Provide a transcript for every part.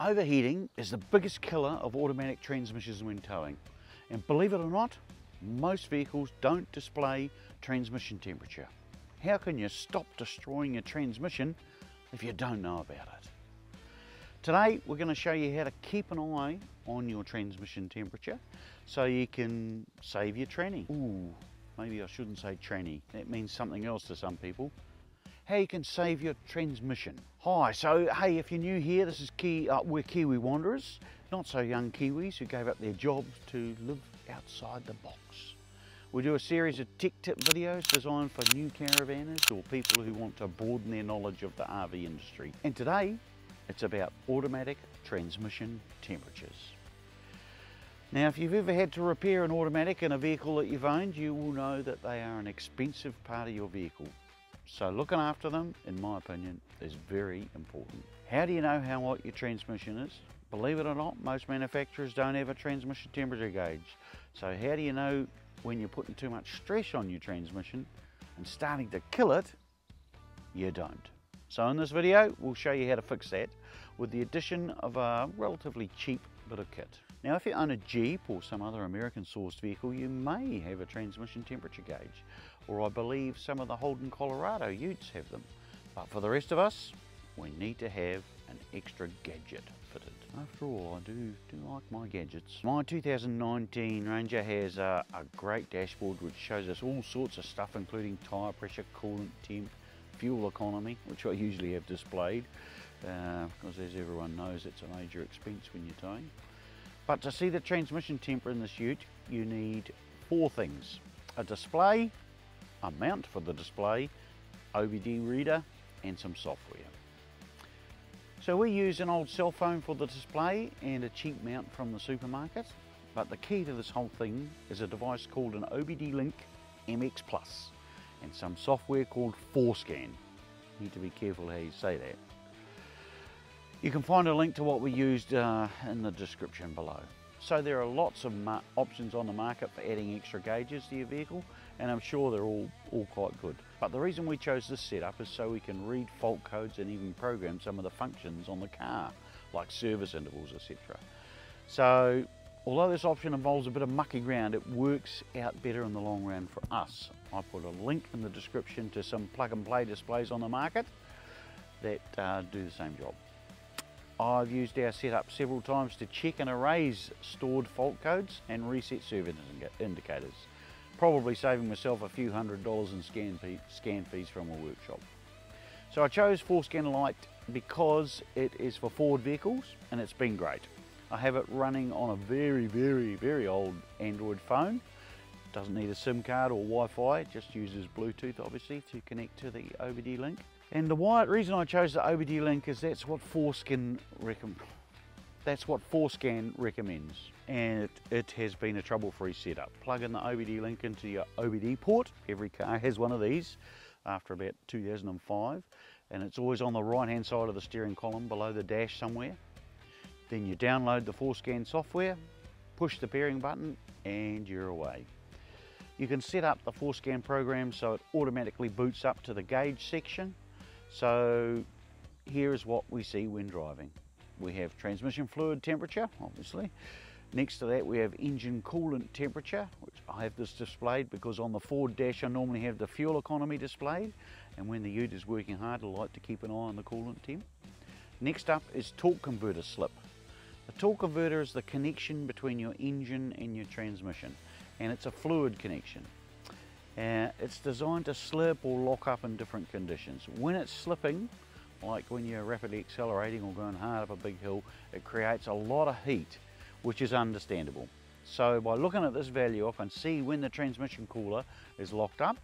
Overheating is the biggest killer of automatic transmissions when towing. And believe it or not, most vehicles don't display transmission temperature. How can you stop destroying your transmission if you don't know about it? Today we're going to show you how to keep an eye on your transmission temperature so you can save your tranny. Ooh, maybe I shouldn't say tranny. That means something else to some people. How you can save your transmission. Hi, so hey, if you're new here, this is we're Kiwi Wanderers, not so young Kiwis who gave up their jobs to live outside the box. We do a series of tech tip videos designed for new caravanners or people who want to broaden their knowledge of the RV industry. And today, it's about automatic transmission temperatures. Now, if you've ever had to repair an automatic in a vehicle that you've owned, you will know that they are an expensive part of your vehicle. So looking after them, in my opinion, is very important. How do you know how hot your transmission is? Believe it or not, most manufacturers don't have a transmission temperature gauge. So how do you know when you're putting too much stress on your transmission and starting to kill it? You don't. So in this video, we'll show you how to fix that with the addition of a relatively cheap bit of kit. Now, if you own a Jeep or some other American-sourced vehicle, you may have a transmission temperature gauge, or I believe some of the Holden Colorado utes have them. But for the rest of us, we need to have an extra gadget fitted. After all, I do like my gadgets. My 2019 Ranger has a great dashboard which shows us all sorts of stuff, including tyre pressure, coolant temp, fuel economy, which I usually have displayed, because as everyone knows, it's a major expense when you're towing. But to see the transmission temper in this ute, you need four things: a display, a mount for the display, OBD reader, and some software. So we use an old cell phone for the display and a cheap mount from the supermarket. But the key to this whole thing is a device called an OBD Link MX Plus and some software called ForeScan. You need to be careful how you say that. You can find a link to what we used in the description below. So there are lots of options on the market for adding extra gauges to your vehicle, and I'm sure they're all quite good. But the reason we chose this setup is so we can read fault codes and even program some of the functions on the car, like service intervals, etc. So although this option involves a bit of mucky ground, it works out better in the long run for us. I put a link in the description to some plug and play displays on the market that do the same job. I've used our setup several times to check and erase stored fault codes and reset service indicators, probably saving myself a few $100s in scan fees from a workshop. So I chose ForeScan Lite because it is for Ford vehicles and it's been great. I have it running on a very old Android phone. Doesn't need a SIM card or Wi-Fi, it just uses Bluetooth obviously to connect to the OBD Link. And the reason I chose the OBD Link is that's what ForeScan recommends. And it has been a trouble-free setup. Plug in the OBD Link into your OBD port. Every car has one of these after about 2005. And it's always on the right-hand side of the steering column below the dash somewhere. Then you download the ForeScan software, push the pairing button, and you're away. You can set up the ForeScan program so it automatically boots up to the gauge section. So here is what we see when driving. We have transmission fluid temperature, obviously. Next to that we have engine coolant temperature, which I have this displayed because on the Ford dash I normally have the fuel economy displayed, and when the ute is working hard I like to keep an eye on the coolant temp. Next up is torque converter slip. The torque converter is the connection between your engine and your transmission, and it's a fluid connection. It's designed to slip or lock up in different conditions. When it's slipping, like when you're rapidly accelerating or going hard up a big hill, it creates a lot of heat, which is understandable. So by looking at this value, I can see when the transmission cooler is locked up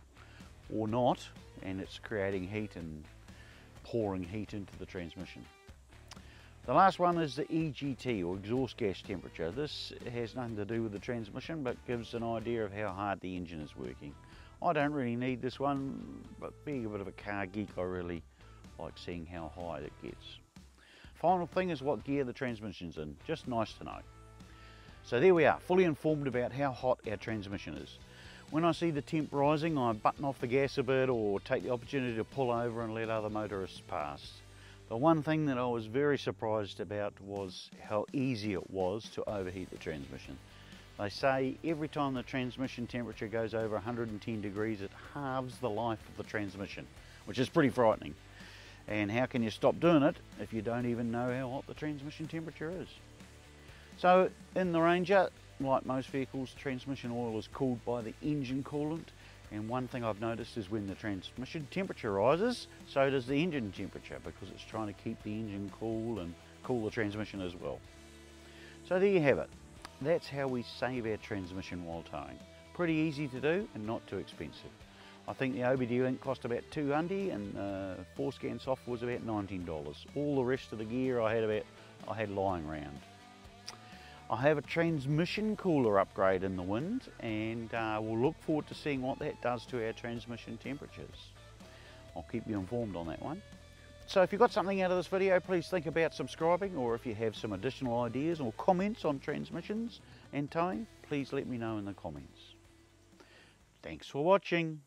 or not, and it's creating heat and pouring heat into the transmission. The last one is the EGT, or exhaust gas temperature. This has nothing to do with the transmission, but gives an idea of how hard the engine is working. I don't really need this one, but being a bit of a car geek, I really like seeing how high it gets. Final thing is what gear the transmission's in, just nice to know. So there we are, fully informed about how hot our transmission is. When I see the temp rising, I button off the gas a bit or take the opportunity to pull over and let other motorists pass. The one thing that I was very surprised about was how easy it was to overheat the transmission. They say every time the transmission temperature goes over 110 degrees, it halves the life of the transmission, which is pretty frightening. And how can you stop doing it if you don't even know how hot the transmission temperature is? So in the Ranger, like most vehicles, transmission oil is cooled by the engine coolant. And one thing I've noticed is when the transmission temperature rises, so does the engine temperature, because it's trying to keep the engine cool and cool the transmission as well. So there you have it. That's how we save our transmission while towing. Pretty easy to do and not too expensive. I think the OBD link cost about $200 and 4-scan software was about $19. All the rest of the gear I had lying around. I have a transmission cooler upgrade in the wind, and we'll look forward to seeing what that does to our transmission temperatures. I'll keep you informed on that one. So if you got something out of this video, please think about subscribing, or if you have some additional ideas or comments on transmissions and towing, please let me know in the comments. Thanks for watching.